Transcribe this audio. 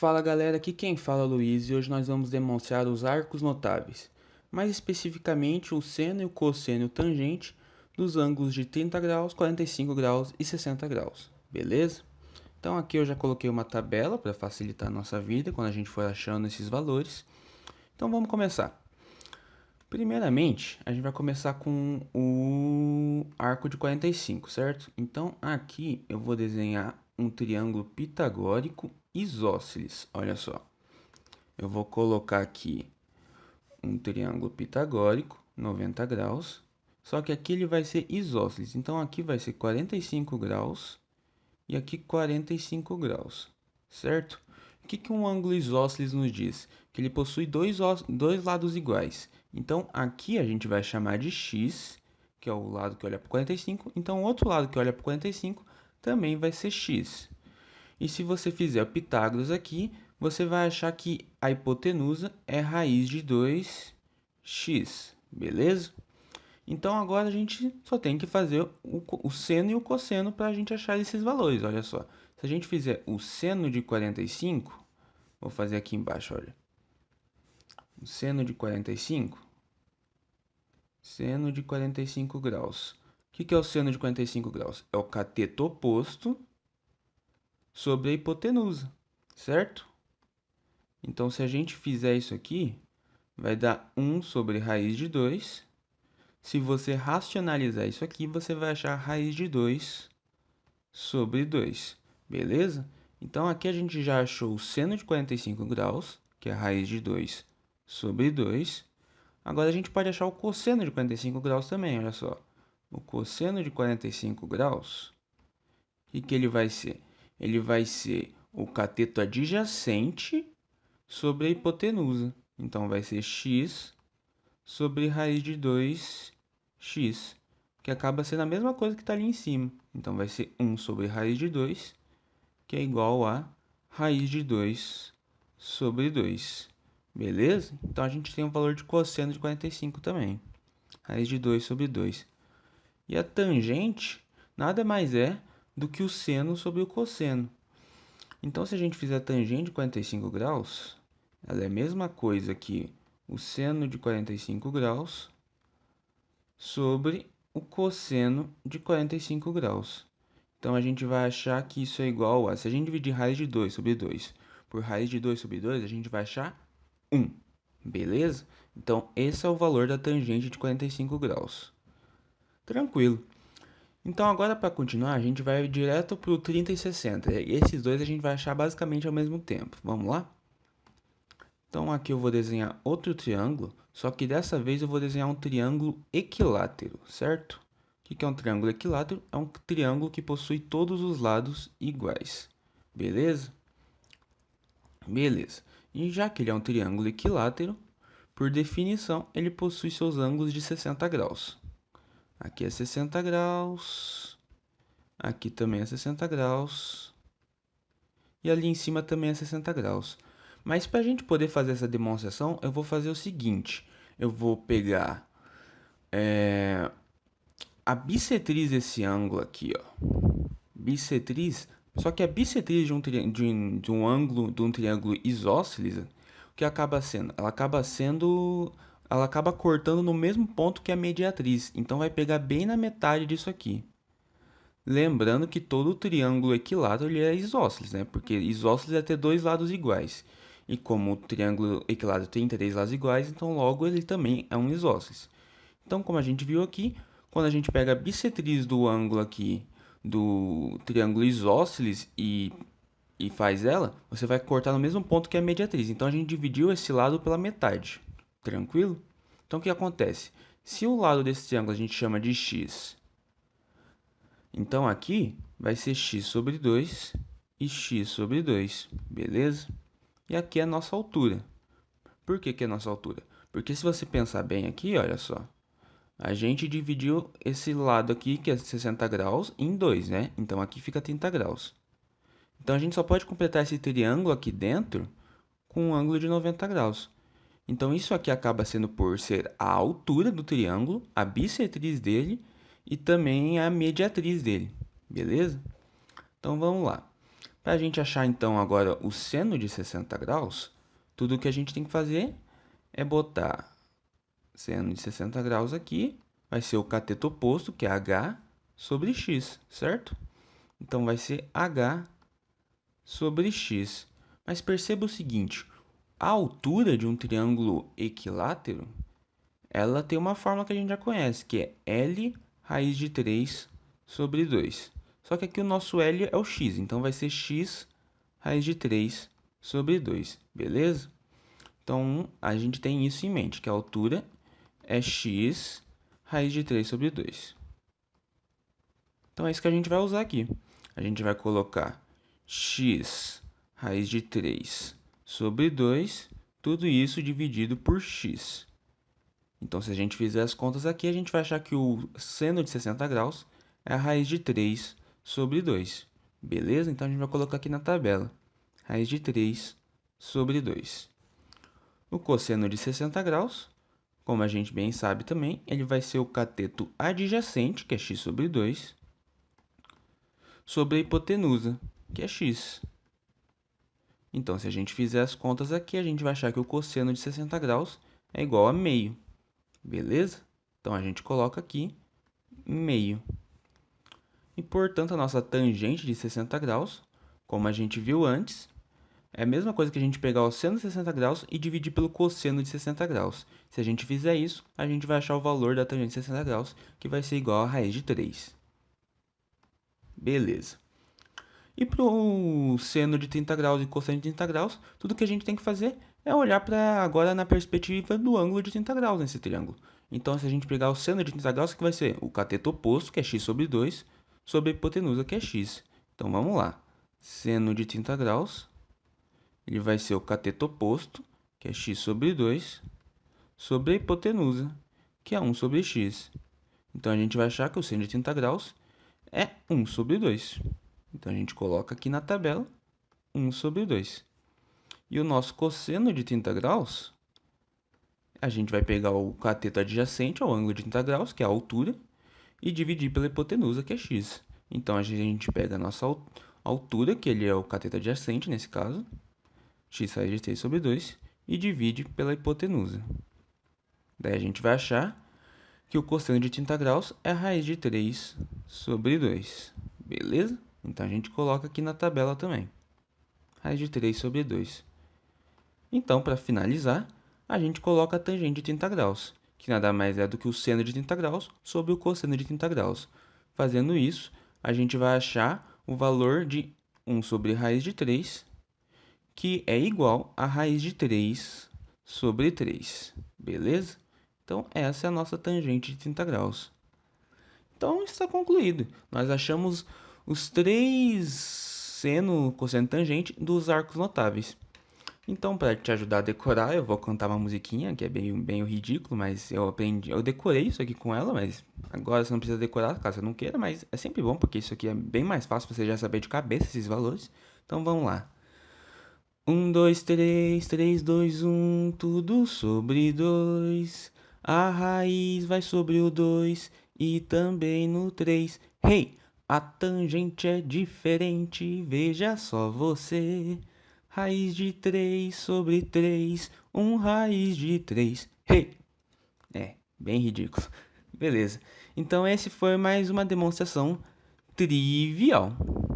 Fala galera, aqui quem fala é o Luiz e hoje nós vamos demonstrar os arcos notáveis, mais especificamente o seno e o cosseno e o tangente dos ângulos de 30 graus, 45 graus e 60 graus, beleza? Então aqui eu já coloquei uma tabela para facilitar a nossa vida quando a gente for achando esses valores. Então vamos começar. Primeiramente, a gente vai começar com o arco de 45, certo? Então aqui eu vou desenhar um triângulo pitagórico isósceles, olha só. Eu vou colocar aqui um triângulo pitagórico, 90 graus. Só que aqui ele vai ser isósceles. Então aqui vai ser 45 graus e aqui 45 graus, certo? O que um ângulo isósceles nos diz? Que ele possui dois lados iguais. Então aqui a gente vai chamar de x, que é o lado que olha para 45. Então o outro lado que olha para 45 também vai ser x. E se você fizer o Pitágoras aqui, você vai achar que a hipotenusa é raiz de 2x, beleza? Então agora a gente só tem que fazer o seno e o cosseno para a gente achar esses valores, olha só. Se a gente fizer o seno de 45, vou fazer aqui embaixo, olha. O seno de 45, seno de 45 graus. O que é o seno de 45 graus? É o cateto oposto sobre a hipotenusa, certo? Então, se a gente fizer isso aqui, vai dar 1 sobre raiz de 2. Se você racionalizar isso aqui, você vai achar raiz de 2 sobre 2, beleza? Então, aqui a gente já achou o seno de 45 graus, que é a raiz de 2 sobre 2. Agora, a gente pode achar o cosseno de 45 graus também, olha só. O cosseno de 45 graus, o que ele vai ser? Ele vai ser o cateto adjacente sobre a hipotenusa. Então, vai ser x sobre raiz de 2x, que acaba sendo a mesma coisa que está ali em cima. Então, vai ser 1 sobre raiz de 2, que é igual a raiz de 2 sobre 2. Beleza? Então, a gente tem o valor de cosseno de 45 também. Raiz de 2 sobre 2. E a tangente nada mais é do que o seno sobre o cosseno. Então, se a gente fizer a tangente de 45 graus, ela é a mesma coisa que o seno de 45 graus sobre o cosseno de 45 graus. Então, a gente vai achar que isso é igual a... Se a gente dividir raiz de 2 sobre 2 por raiz de 2 sobre 2, a gente vai achar 1. Beleza? Então, esse é o valor da tangente de 45 graus. Tranquilo. Então, agora para continuar, a gente vai direto para o 30 e 60. Esses dois a gente vai achar basicamente ao mesmo tempo. Vamos lá? Então aqui eu vou desenhar outro triângulo, só que dessa vez eu vou desenhar um triângulo equilátero, certo? O que é um triângulo equilátero? É um triângulo que possui todos os lados iguais, beleza? Beleza. E já que ele é um triângulo equilátero, por definição, ele possui seus ângulos de 60 graus. Aqui é 60 graus, aqui também é 60 graus, e ali em cima também é 60 graus. Mas para a gente poder fazer essa demonstração, eu vou fazer o seguinte. Eu vou pegar a bissetriz desse ângulo aqui, ó. Bissetriz, só que a bissetriz de um ângulo, de um triângulo isósceles, o que acaba sendo? Ela acaba cortando no mesmo ponto que a mediatriz. Então vai pegar bem na metade disso aqui. Lembrando que todo triângulo equilátero ele é isósceles, né? Porque isósceles é ter dois lados iguais. E como o triângulo equilátero tem três lados iguais, então logo ele também é um isósceles. Então, como a gente viu aqui, quando a gente pega a bissetriz do ângulo aqui do triângulo isósceles e faz ela, você vai cortar no mesmo ponto que a mediatriz. Então, a gente dividiu esse lado pela metade. Tranquilo? Então, o que acontece? Se o lado desse triângulo a gente chama de x, então aqui vai ser x sobre 2 e x sobre 2, beleza? E aqui é a nossa altura. Por que que é a nossa altura? Porque se você pensar bem aqui, olha só. A gente dividiu esse lado aqui, que é 60 graus, em 2, né? Então aqui fica 30 graus. Então a gente só pode completar esse triângulo aqui dentro com um ângulo de 90 graus. Então isso aqui acaba sendo por ser a altura do triângulo, a bissetriz dele e também a mediatriz dele, beleza? Então vamos lá. Para a gente achar então agora o seno de 60 graus, tudo que a gente tem que fazer é botar seno de 60 graus aqui, vai ser o cateto oposto, que é h sobre x, certo? Então vai ser h sobre x. Mas perceba o seguinte, a altura de um triângulo equilátero, ela tem uma fórmula que a gente já conhece, que é L raiz de 3 sobre 2. Só que aqui o nosso L é o x, então vai ser x raiz de 3 sobre 2, beleza? Então, a gente tem isso em mente, que a altura é x raiz de 3 sobre 2. Então, é isso que a gente vai usar aqui. A gente vai colocar x raiz de 3 sobre 2, tudo isso dividido por x. Então, se a gente fizer as contas aqui, a gente vai achar que o seno de 60 graus é a raiz de 3 sobre 2. Beleza? Então, a gente vai colocar aqui na tabela. Raiz de 3 sobre 2. O cosseno de 60 graus, como a gente bem sabe também, ele vai ser o cateto adjacente, que é x sobre 2, sobre a hipotenusa, que é x. Então, se a gente fizer as contas aqui, a gente vai achar que o cosseno de 60 graus é igual a meio. Beleza? Então, a gente coloca aqui meio. E, portanto, a nossa tangente de 60 graus, como a gente viu antes, é a mesma coisa que a gente pegar o seno de 60 graus e dividir pelo cosseno de 60 graus. Se a gente fizer isso, a gente vai achar o valor da tangente de 60 graus, que vai ser igual a raiz de 3. Beleza. E para o seno de 30 graus e cosseno de 30 graus, tudo que a gente tem que fazer é olhar para agora na perspectiva do ângulo de 30 graus nesse triângulo. Então, se a gente pegar o seno de 30 graus, que vai ser o cateto oposto, que é x sobre 2, sobre a hipotenusa, que é x. Então, vamos lá. Seno de 30 graus, ele vai ser o cateto oposto, que é x sobre 2, sobre a hipotenusa, que é 1 sobre x. Então, a gente vai achar que o seno de 30 graus é 1 sobre 2. Então, a gente coloca aqui na tabela 1 sobre 2. E o nosso cosseno de 30 graus, a gente vai pegar o cateto adjacente ao ângulo de 30 graus, que é a altura, e dividir pela hipotenusa, que é x. Então, a gente pega a nossa altura, que ele é o cateto adjacente nesse caso, x raiz de 3 sobre 2, e divide pela hipotenusa. Daí a gente vai achar que o cosseno de 30 graus é a raiz de 3 sobre 2. Beleza? Então a gente coloca aqui na tabela também. Raiz de 3 sobre 2. Então, para finalizar, a gente coloca a tangente de 30 graus, que nada mais é do que o seno de 30 graus sobre o cosseno de 30 graus. Fazendo isso, a gente vai achar o valor de 1 sobre raiz de 3, que é igual a raiz de 3 sobre 3. Beleza? Então, essa é a nossa tangente de 30 graus. Então, está concluído. Nós achamos os três seno, cosseno e tangente dos arcos notáveis. Então, para te ajudar a decorar, eu vou cantar uma musiquinha, que é bem ridículo, mas eu decorei isso aqui com ela, mas agora você não precisa decorar, caso você não queira, mas é sempre bom, porque isso aqui é bem mais fácil você já saber de cabeça esses valores. Então, vamos lá. 1, 2, 3, 3, 2, 1, tudo sobre 2. A raiz vai sobre o 2 e também no 3. Hey, a tangente é diferente, veja só você. Raiz de 3 sobre 3, 1 raiz de 3. Hey! É, bem ridículo. Beleza. Então, esse foi mais uma demonstração trivial.